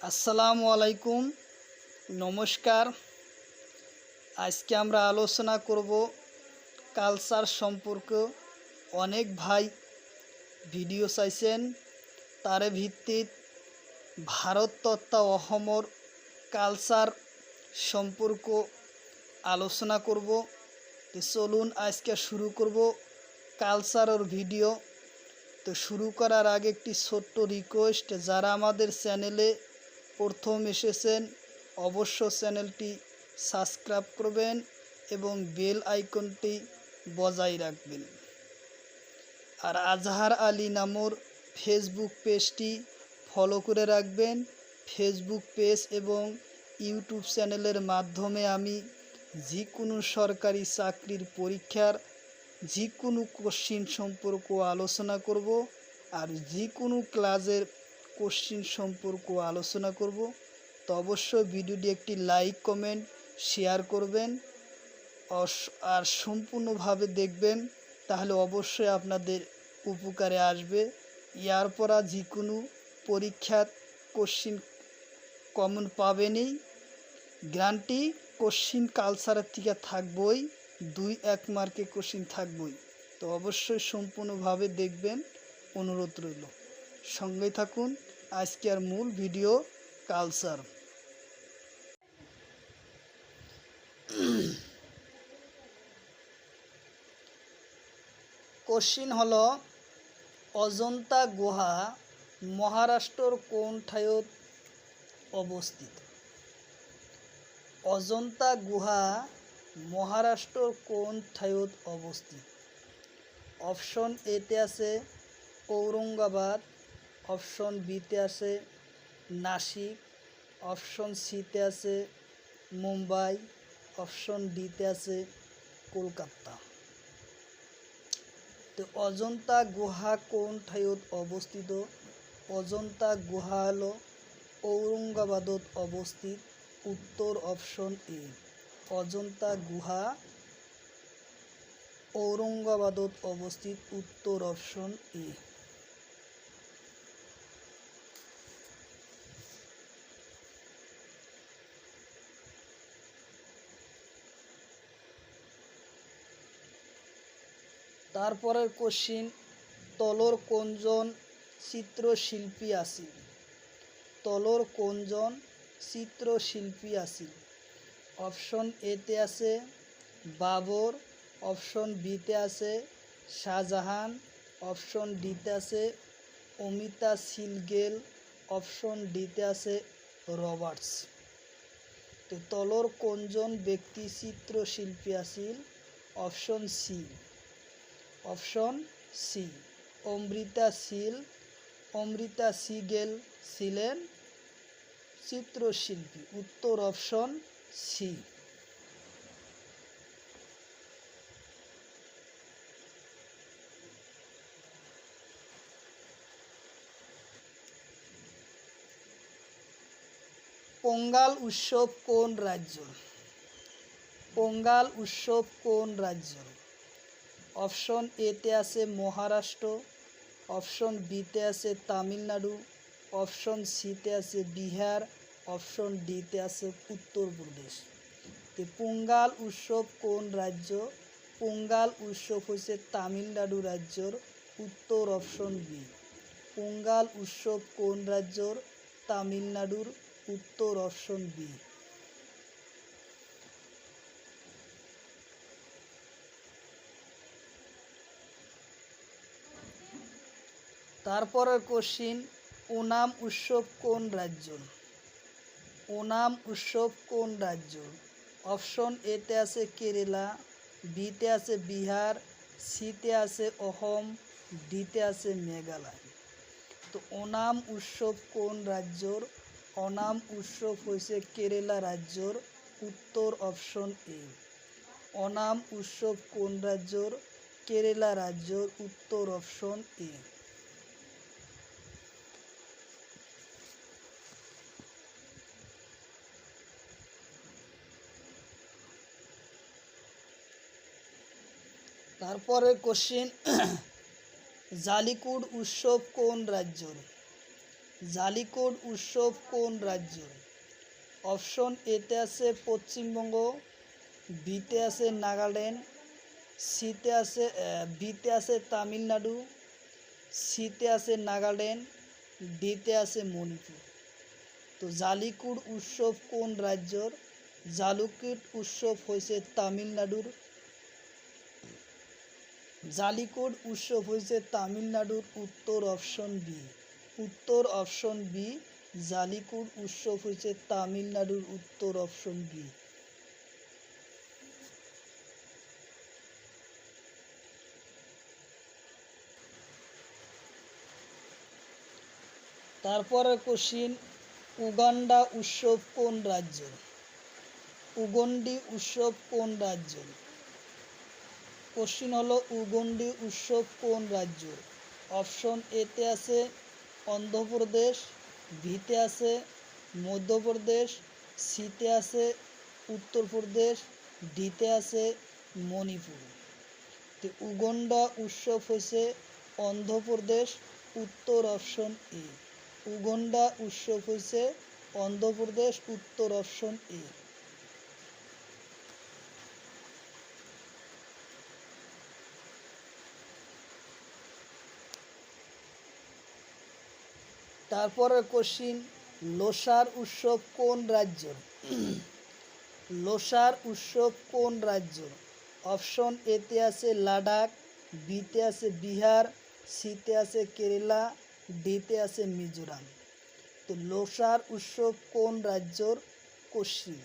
আসসালামু আলাইকুম, নমস্কার। আজকে আমরা আলোচনা করব কালচার সম্পর্কে। অনেক ভাই ভিডিও চাইছেন, তার ভিত্তিত ভারত তথা অসমৰ কালচার সম্পর্ক আলোচনা করব। তো চলুন আজকে শুরু করব কালচারের ভিডিও। তো শুরু করার আগে একটি ছোট্ট রিকোয়েস্ট, যারা আমাদের চ্যানেলে প্রথম এসেছেন অবশ্য চ্যানেলটি সাবস্ক্রাইব করবেন এবং বেল আইকনটি বজায় রাখবেন। আর আজহার আলী নামর ফেসবুক পেজটি ফলো করে রাখবেন। ফেসবুক পেজ এবং ইউটিউব চ্যানেলের মাধ্যমে আমি যে কোনো সরকারি চাকরির পরীক্ষার যে কোনো কোশ্চিন সম্পর্ক আলোচনা করব, আর যে কোনো ক্লাসের কোশ্চিন সম্পর্ক আলোচনা করব। তো অবশ্যই ভিডিওটি একটি লাইক কমেন্ট শেয়ার করবেন আর সম্পূর্ণভাবে দেখবেন, তাহলে অবশ্যই আপনাদের উপকারে আসবে। ইয়ার পরা যে কোনো পরীক্ষার কোশ্চিন কমন পাবেনই, গ্যারান্টি। কোশ্চিন কালচারের থেকে থাকবই, 2-1 মার্কে কোশ্চিন থাকবই। তো অবশ্যই সম্পূর্ণভাবে দেখবেন, অনুরোধ রইল। সঙ্গে থাকুন। আজকের মূল ভিডিও কালচার। কোশ্চিন হলো, অজন্তা গুহা মহারাষ্ট্রর কোন ঠাইত অবস্থিত? অজন্তা গুহা মহারাষ্ট্রর কোন ঠাইত অবস্থিত? অপশন এতে আছে ঔরঙ্গাবাদ, অপশন বিতে আছে নাসিক, অপশন সিতে আছে মুম্বাই, অপশন ডিতে আছে কলকাতা। তো অজন্তা গুহা কোন ঠাইত অবস্থিত? অজন্তা গুহা হলো ঔরঙ্গাবাদত অবস্থিত। উত্তর অপশন এ। অজন্তা গুহা ঔরঙ্গাবাদত অবস্থিত। উত্তর অপশন এ। তারপরের কোশ্চিন, তলর কোনজন চিত্রশিল্পী আছিল? তলর কোনজন চিত্রশিল্পী আছিল? অপশন এতে আছে বাবর, অপশন বিতে আছে শাহজাহান, অপশন ডিতে আছে অমিতা সিলগেল, অপশন ডিতে আছে রবার্টস। তো তলর কোনজন ব্যক্তি চিত্রশিল্পী আছিল? Option C. Option C, Amrita Shergil ছিলেন চিত্রশিল্পী। উত্তর অপশন সি। পোঙ্গাল উৎসব কোন রাজ্যর? পোঙ্গাল উৎসব কোন রাজ্যর? অপশন এতে আছে মহারাষ্ট্র, অপশন বিতে আছে তামিলনাড়ু, অপশন সিতে আছে বিহার, অপশন ডিতে আছে উত্তরপ্রদেশ। তো পোঙ্গাল উৎসব কোন রাজ্য? পোঙ্গাল উৎসব হচ্ছে তামিলনাড়ু রাজ্যর। উত্তর অপশন বি। পোঙ্গাল উৎসব কোন রাজ্যর? তামিলনাড়ুর। উত্তর অপশন বি। তারপরের কোশ্চিন, ওনাম উৎসব কোন রাজ্যর? ওনাম উৎসব কোন রাজ্যর? অপশন এতে আছে কেরালা, বিতে আছে বিহার, সিতে আছে অসম, ডিতে আছে মেঘালয়। তো ওনাম উৎসব কোন রাজ্যর? ওনাম উৎসব হয়েছে কেরালা রাজ্যর। উত্তর অপশন এ। ওনাম উৎসব কোন রাজ্যর? কেরালা রাজ্যর। উত্তর অপশন এ। তারপরে কোশ্চিন, জালিকুড উৎসব কোন রাজ্যর? জালিকোট উৎসব কোন রাজ্যের? অপশন এতে আছে পশ্চিমবঙ্গ, বিতে আছে নাগাল্যান্ড, বিতে আছে তামিলনাড়ু, সিতে আছে নাগাল্যান্ড, ডিতে আছে মণিপুর। তো জালিকোট উৎসব কোন রাজ্যের? জালিকোট উৎসব হয়েছে তামিলনাড়ুর। জালিকোট উৎসব হয়েছে তামিলনাড়ুর। উত্তর অপশন বি। উত্তর অপশন বি, জালিকোট উৎসব হয়েছে তামিলনাড়ুর। উত্তর অপশন বি। তারপরে কোশ্চিন, উগান্ডা উৎসব কোন রাজ্যের? উগন্ডি উৎসব কোন রাজ্যের? কোশ্চিন হলো উগন্ডি উৎসব কোন রাজ্যের? অপশন এতে আছে অন্ধ্রপ্রদেশ, বিতে আছে মধ্যপ্রদেশ, সিতে আছে উত্তরপ্রদেশ, ডিতে আছে মণিপুর। তো উগন্ডা উৎসব হয়েছে অন্ধ্রপ্রদেশ। উত্তর অপশন এ। উগন্ডা উৎসব হয়েছে অন্ধ্রপ্রদেশ। উত্তর অপশন এ। তারপরে কোশ্চিন, লোসার উৎসব কোন রাজ্যের? লোসার উৎসব কোন রাজ্যের? অপশন এতে আছে লাদাখ, বিতে আছে বিহার, সিতে আছে কেরালা, ডিতে আছে মিজোরাম। তো লোসার উৎসব কোন রাজ্যের? কোশ্চিন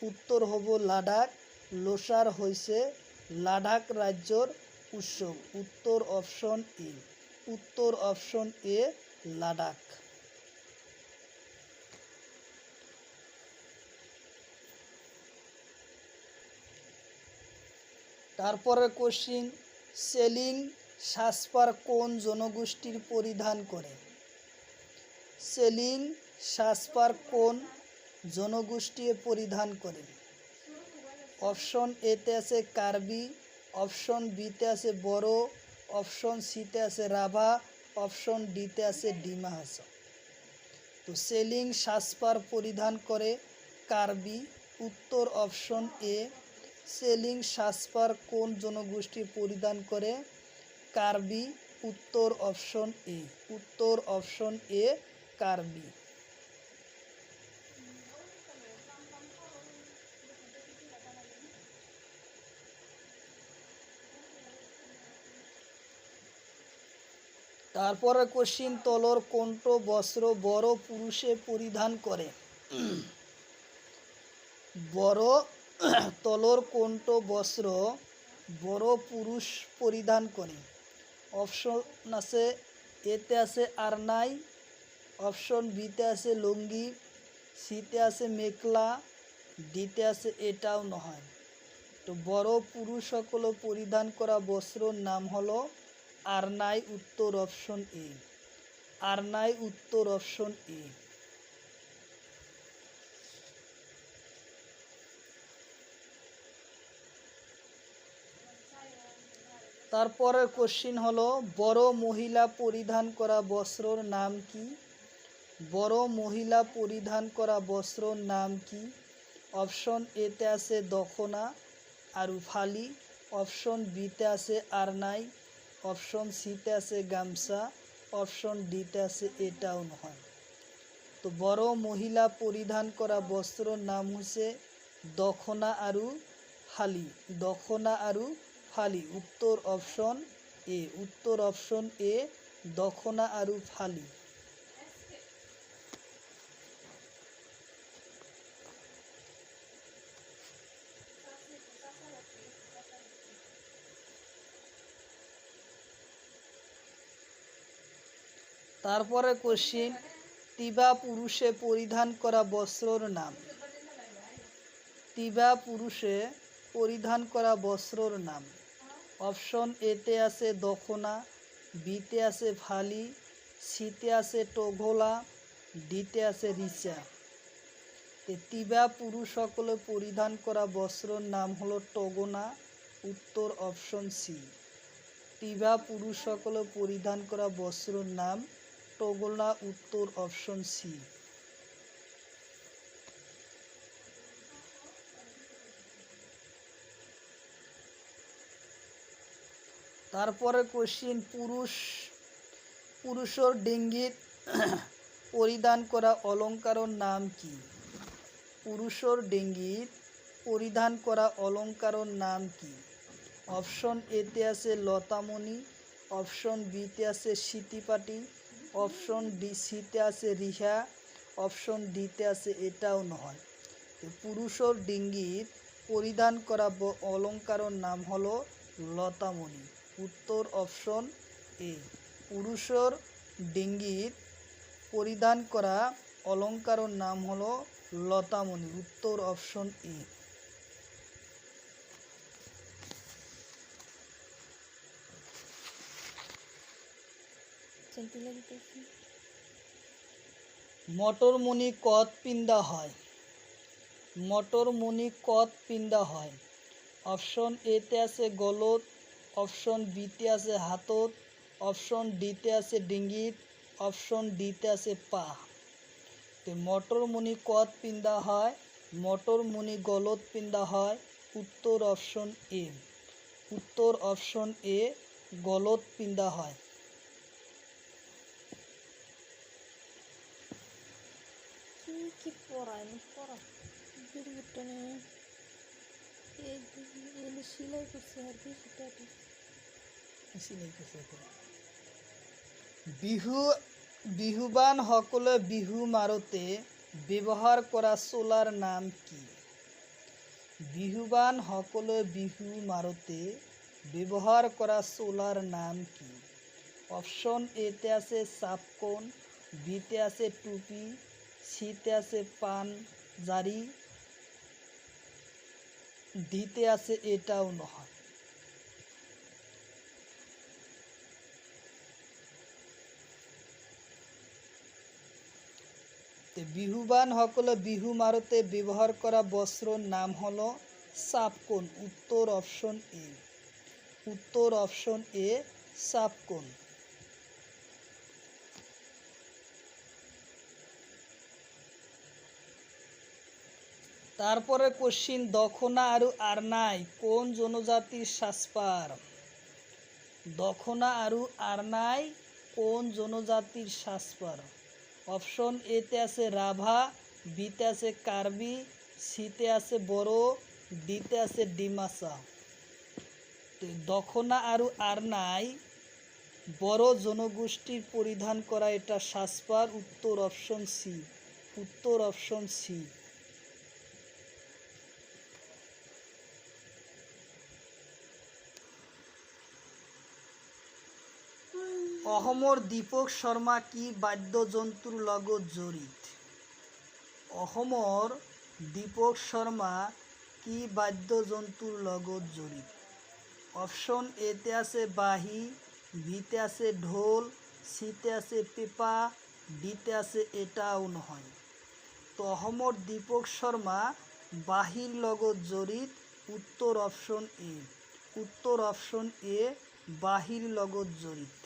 উত্তর হব লাদাখ। লোসার হয়েছে লাদাখ রাজ্যের উৎসব। উত্তর অপশন এ। উত্তর অপশন এ, লাদাখ। তারপরে কোশ্চিন, সেলিং সাজপার কোন জনগোষ্ঠীর পরিধান করে? সেলিং সাজপার কোন জনগোষ্ঠী পরিধান করে? অপশন এতে আছে কার্বি, অপশন বিতে আছে বড়ো, অপশন সিতে আছে রাভা, অপশন ডিতে আছে ডিমা হাসা। তো সেলিং সাজপার পরিধান করে কার্বি। উত্তর অপশন এ। সেলিং সাজপার কোন জনগোষ্ঠী পরিধান করে? কার্বি। উত্তর অপশন এ। উত্তর অপশন এ, কার্বি। তারপরে কোশ্চিন, তলর কোনটো বস্ত্র বড় পুরুষে পরিধান করে? বড় তলর কোনটো বস্ত্র বড় পুরুষ পরিধান করে? অপশন আছে এতে আছে আরনাই, অপশন বিতে আছে লুঙ্গি, সিতে আছে মেখলা, ডিতে আছে এটাও নয়। তো বড় পুরুষ সকল পরিধান করা বস্ত্রর নাম হলো আরনাই। উত্তর অপশন এ। আরনাই। উত্তর অপশন এ। তারপরের কোশ্চিন হলো, বড় মহিলা পরিধান করা বস্ত্রর নাম কি? বড় মহিলা পরিধান করা বস্ত্রর নাম কি? অপশন এতে আছে দখনা আর ফালি, অপশন বিতে আছে আরনাই, অপশন সিতে আছে গামছা, অপশন ডিতে আছে এটাও নয়। তো বড় মহিলা পরিধান করা বস্ত্রর নাম হচ্ছে দখনা আরু ফালি। দখনা আরু ফালি। উত্তর অপশন এ। উত্তর অপশন এ, দখনা আরু ফালি। তারপরে কোশ্চিন, তিবা পুরুষে পরিধান করা বস্ত্রর নাম? তিবা পুরুষে পরিধান করা বস্ত্রর নাম? অপশন এতে আছে দখনা, বিতে আছে ফালি, সিতে আছে টোঘোলা, ডিতে আছে রিচা। তিবা পুরুষ সকলে পরিধান করা বস্ত্রর নাম হলো টগোনা। উত্তর অপশন সি। তিবা পুরুষ সকলে পরিধান করা বস্ত্রর নাম রসগোল্লা, উত্তর অপশন সি। তারপরে কোশ্চিন, পুরুষর ডিঙ্গিত পরিধান করা অলঙ্কারের নাম কি? পুরুষর ডিঙ্গিত পরিধান করা অলঙ্কারের নাম কি? অপশন এতে আছে লতামণি, অপশন বিতে আছে সিটিপাটি, অপশন সিতে আছে রিহা, অপশন ডিতে আছে এটাও নয়। পুরুষর ডিঙ্গিত পরিধান করা অলঙ্কারের নাম হলো লতামণি, উত্তর অপশন এ। পুরুষর ডিঙ্গিত পরিধান করা অলঙ্কারের নাম হলো লতামণি, উত্তর অপশন এ। মটরমণি কত পিন্দা হয়? মটরমণি কত পিন্দা হয়? অপশন এতে আছে গলত, অপশন বিতে আছে হাতত, অপশন ডিতে আছে ডিঙ্গিত, অপশন ডিতে আছে পা। তো মটরমণি কত পিন্দা হয়? মটরমণি গলত পিন্দা হয়, উত্তর অপশন এ। উত্তর অপশন এ, গলত পিন্দা হয়। কি পড়ায় পড়া সিলাই করছে আর কি বিহুবান সকলে বিহু মারতে ব্যবহার করা চোলার নাম কি? বিহুবান সকলে বিহু মারতে ব্যবহার করা চোলার নাম কি? অপশন এতে আছে চাপকন, বিতে আছে টুপি, সিতে আছে পানজারি, ডিতে আছে এটাও নয়। বিহুবান সকলে বিহু মারতে ব্যবহার করা বস্ত্রর নাম হলো চাপকন, উত্তর অপশন এ। উত্তর অপশন এ, চাপকন। তারপরে কোশ্চিন, দখনা আৰু আরনাই কোন জনজাতির সাজপার? দখনা আৰু আরনাই কোন জনজাতির সাজপার? অপশন এতে আছে রাভা, বিতে আছে কার্বি, সিতে আছে বড়ো, ডিতে আছে ডিমাসা। দখনা আৰু আরনাই বড় জনগোষ্ঠীর পরিধান করা এটা সাজপার, উত্তর অপশন সি। উত্তর অপশন সি। অসমৰ দীপক শৰ্মা কি বাদ্যযন্ত্ৰৰ লগত জড়িত? অসমৰ দীপক শৰ্মা কি বাদ্যযন্ত্ৰৰ লগত জড়িত? অপশন এতে আছে বাঁহী, বিতে আছে ঢোল, সিতে আছে পেঁপা, ডিতে আছে এটাও নহয়। তো অসমৰ দীপক শৰ্মা বাঁহীৰ লগত জড়িত, উত্তৰ অপশন এ। উত্তৰ অপশন এ, বাঁহীৰ লগত জড়িত।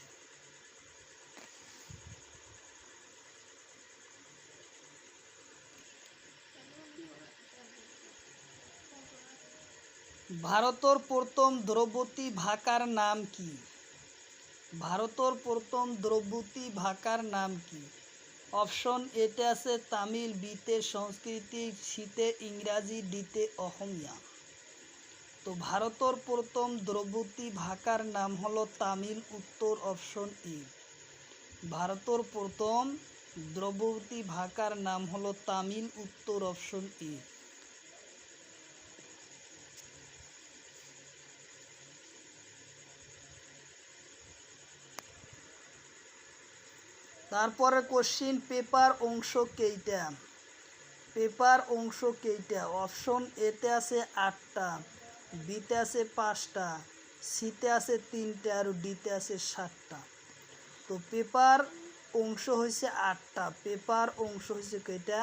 ভারতের প্রথম দ্রৌপদী ভাষার নাম কি? ভারতের প্রথম দ্রৌপদী ভাষার নাম কি? অপশন এতে আছে তামিল, বিতে সংস্কৃতি, সিতে ইংরাজি, ডিতে অসমীয়া। তো ভারতের প্রথম দ্রৌপদী ভাষার নাম হলো তামিল, উত্তর অপশন এ। ভারতের প্রথম দ্রৌপদী ভাষার নাম হলো তামিল, উত্তর অপশন এ। তারপরে কোশ্চিন, পেপার অংশ কেইটা? পেপার অংশ কেইটা? অপশন এতে আছে 8টা, বিতে আছে 5টা, সিতে আছে 3টা আর ডিতে আছে 7টা। তো পেপার অংশ হয়েছে 8টা। পেপার অংশ হয়েছে কেইটা?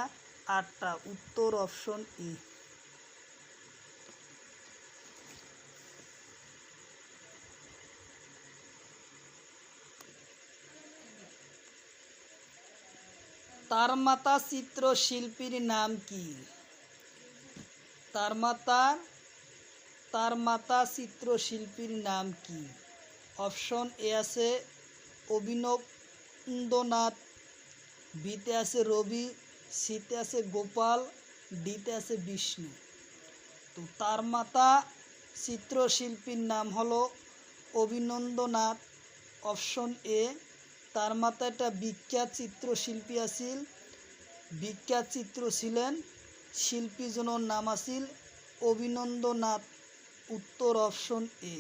8টা, উত্তর অপশন ই। তারমাতা চিত্রশিল্পীর নাম কি? তারমাতা চিত্রশিল্পীর নাম কি? অপশন এ আছে অভিনন্দনাথ, বিতে আছে রবি, সিতে আছে গোপাল, ডিতে আছে বিষ্ণু। তো তারমাতা চিত্রশিল্পীর নাম হলো অভিনন্দনাথ। Option A. তারমাতা একটা বিখ্যাত চিত্রশিল্পী আছিল, বিখ্যাত চিত্র ছিলেন, শিল্পীজনের নাম আছিল অভিনন্দনাথ। উত্তর অপশন এ।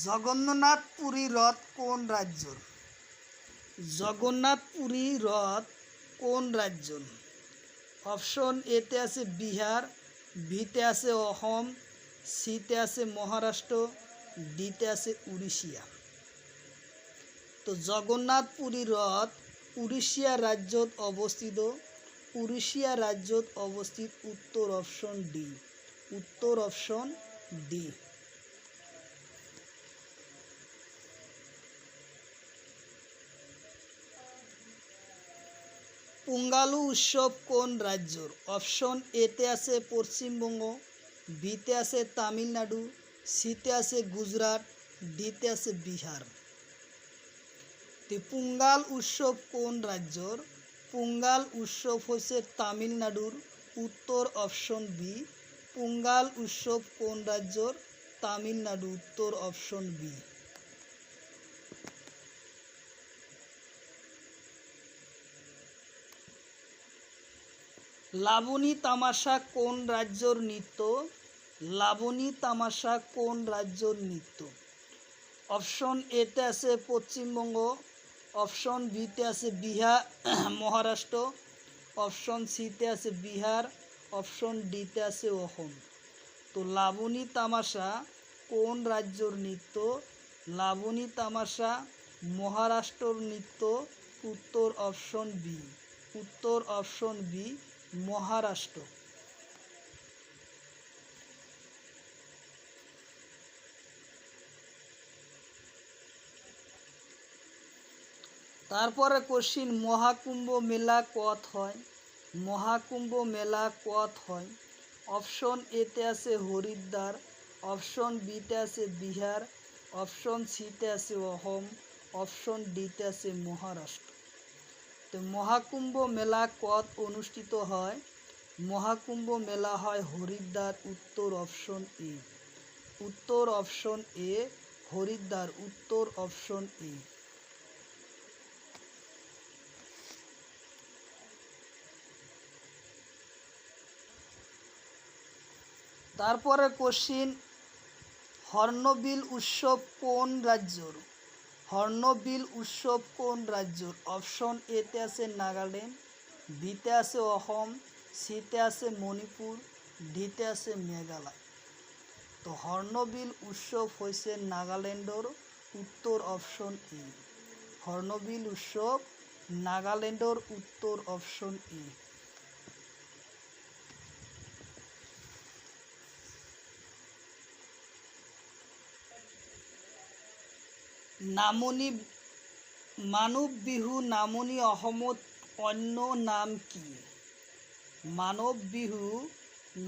জগন্নাথ পুরী রথ কোন রাজ্যর? জগন্নাথ পুরী রথ কোন রাজ্যর? অপশন এতে আছে বিহার, বিতে আছে অসম, সিতে আছে মহারাষ্ট্র, ডিতে আছে উড়িষ্যা। তো জগন্নাথ পুরী রথ উড়িষ্যা রাজ্যত অবস্থিত। উড়িষ্যা রাজ্যত অবস্থিত। উত্তর অপশন ডি। উত্তর অপশন ডি। পোঙ্গালু উৎসব কোন রাজ্যর? অপশন এতে আছে পশ্চিমবঙ্গ, বিতে আছে তামিলনাড়ু, সিতে আছে গুজরাট, ডিতে আছে বিহার। পোঙ্গাল উৎসব কোন রাজ্যর? পোঙ্গাল উৎসব হচ্ছে তামিলনাড়ুর। উত্তর অপশন বি। পোঙ্গাল উৎসব কোন রাজ্যর? তামিলনাড়ু। উত্তর অপশন বি। লাবণী তামাশা কোন রাজ্যর নৃত্য? লাবণী তামাশা কোন রাজ্যর নৃত্য? অপশন এতে আছে পশ্চিমবঙ্গ, অপশন বিতে আছে বিহার মহারাষ্ট্র, অপশন সিতে আছে বিহার, অপশন ডিতে আছে অসম। তো লাবণী তামাশা কোন রাজ্যর নৃত্য? লাবণী তামাশা মহারাষ্ট্রর নৃত্য। উত্তর অপশন বি। উত্তর অপশন বি, মহারাষ্ট্র। তারপরে কোশ্চিন, মহাকুম্ভ মেলা কত হয়? মহাকুম্ভ মেলা কত হয়? অপশন এতে আছে হরিদ্বার, অপশন বিতে আছে বিহার, অপশন সিতে আছে অসম, অপশন ডিতে আছে মহারাষ্ট্র। তো মহাকুম্ভ মেলা কত অনুষ্ঠিত হয়? মহাকুম্ভ মেলা হয় হরিদ্বার। উত্তর অপশন এ। উত্তর অপশন এ, হরিদ্বার। উত্তর অপশন এ। তারপরে কোশ্চিন, হর্নবিল উৎসব কোন রাজ্যর? হর্নবিল উৎসব কোন রাজ্যর? অপশন এতে আছে নাগাল্যান্ড, বিতে আছে অসম, সিতে আছে মণিপুর, ডিতে আছে মেঘালয়। তো হর্নবিল উৎসব হয়েছে নাগাল্যান্ডর। উত্তর অপশন এ। হর্নবিল উৎসব নাগাল্যান্ডর। উত্তর অপশন এ। নামনি মানৱ বিহু নামনি অসমত অন্য নাম কি? মানৱ বিহু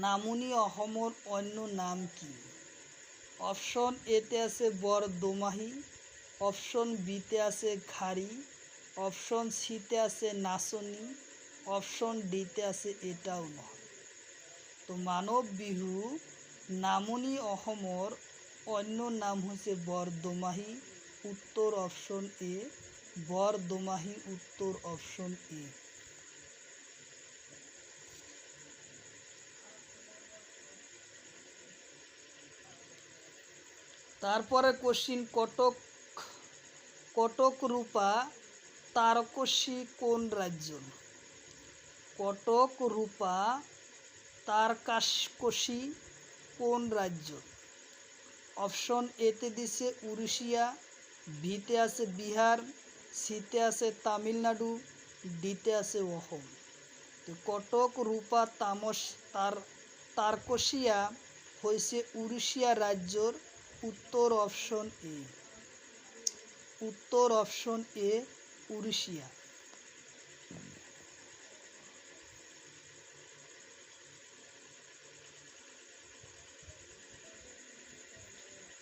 নামনি অসমৰ অন্য নাম কি? অপশন এতে আছে বৰদোমাহী, অপশন বিতে আছে ঘাৰী, অপশন সিতে আছে নাচনি, অপশন ডিতে আছে এটাও নহয়। তো মানৱ বিহু নামনি অসমৰ অন্য নাম হৈছে বৰদোমাহী। উত্তর অপশন এ, বরদোমাহী। উত্তর অপশন এ। তারপরে কোশ্চিন, কটক রূপা তারকসী কোন রাজ্য? কটক রূপা তারকাশী কোন রাজ্য? অপশন এতে দিছে উড়িষ্যা, বিতে আছে বিহার, সিতে আছে তামিলনাড়ু, ডিতে আছে অসম। তো কটক রূপা তারকোশিয়া হয়েছে উড়িষ্যা রাজ্যর উত্তর অপশন এ। উত্তর অপশন এ উড়িষ্যা।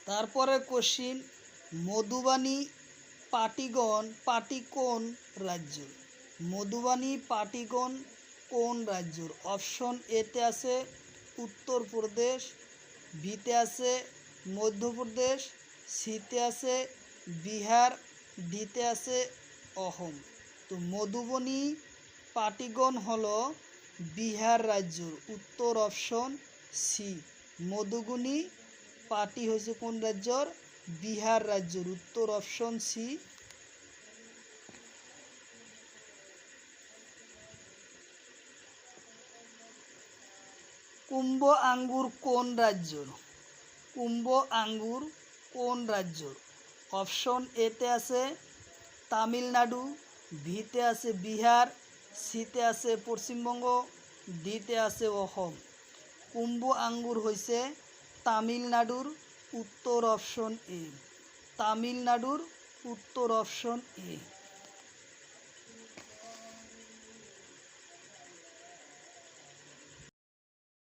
তারপরে কোশ্চিন, মধুবানী পাটি কোন রাজ্য? মধুবানী পাটিগণ কোন রাজ্যর? অপশন এতে আছে উত্তরপ্রদেশ, বিতে আছে মধ্যপ্রদেশ, সিতে আছে বিহার, ডিতে আছে অসম। তো মধুবনী পাটিগণ হলো বিহার রাজ্যর, উত্তর অপশন সি। মধুবনী পাটি হয়েছে কোন রাজ্যর? বিহার রাজ্যর, উত্তর অপশন সি। কুম্ভ আঙ্গুর কোন রাজ্যর? কুম্ভ আঙ্গুর কোন রাজ্যর? অপশন এতে আছে তামিলনাড়ু, বিতে আছে বিহার, সিতে আছে পশ্চিমবঙ্গ, ডিতে আছে অসম। কুম্ভ আঙ্গুর হয়েছে তামিলনাড়ুর, উত্তর অপশন এ। তামিলনাড়ুর, উত্তর অপশন এ।